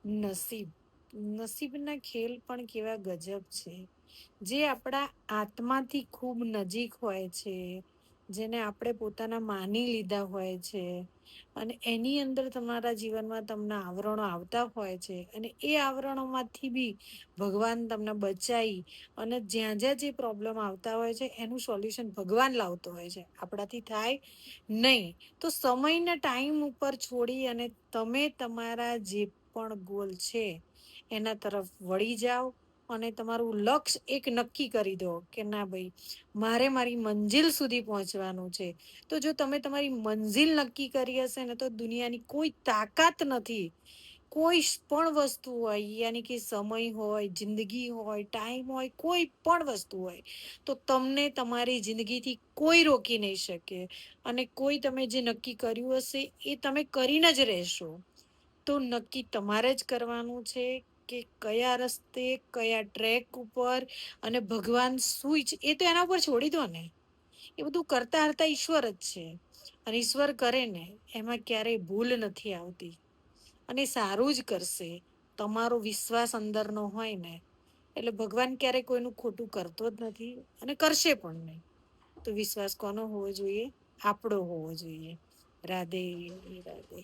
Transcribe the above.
નસીબ નસીબના ખેલ પણ કેવા ગજબ છે, જે આપણા આત્માથી ખૂબ નજીક હોય છે, જેને આપણે પોતાના માની લીધા હોય છે, અને એની અંદર તમારા જીવનમાં તમને આવરણો આવતા હોય છે, અને એ આવરણોમાંથી બી ભગવાન તમને બચાવી અને જ્યાં જ્યાં જે પ્રોબ્લેમ આવતા હોય છે એનું સોલ્યુશન ભગવાન લાવતો હોય છે, આપણાથી થાય નહીં. તો સમયના ટાઈમ ઉપર છોડી અને તમે તમારા જે પણ ગોલ છે એના તરફ વળી જાઓ અને તમારું લક્ષ્ય એક નક્કી કરી દો કે ના ભાઈ મારે મારી મંજિલ સુધી પહોંચવાનું છે. તો જો તમે તમારી મંજિલ નક્કી કરી હશે ને તો દુનિયાની કોઈ તાકાત નથી, કોઈ પણ વસ્તુ હોય યાની કે સમય હોય, જિંદગી હોય, ટાઈમ હોય, કોઈ પણ વસ્તુ હોય તો તમને તમારી જિંદગીથી કોઈ રોકી નહીં શકે. અને કોઈ તમે જે નક્કી કર્યું હશે એ તમે કરીને જ રહેશો. તો નક્કી તમારે જ કરવાનું છે કે કયા રસ્તે, કયા ટ્રેક ઉપર, અને ભગવાન શું ઈચ્છે એ તો એના ઉપર છોડી દો ને. એ બધું કરતા હરતા ઈશ્વર જ છે, અને ઈશ્વર કરે ને એમાં ક્યારેય ભૂલ નથી આવતી, અને સારું જ કરશે. તમારો વિશ્વાસ અંદરનો હોય ને એટલે ભગવાન ક્યારેય કોઈનું ખોટું કરતો જ નથી અને કરશે પણ નહીં. તો વિશ્વાસ કોનો હોવો જોઈએ? આપણો હોવો જોઈએ. રાધે રાધે.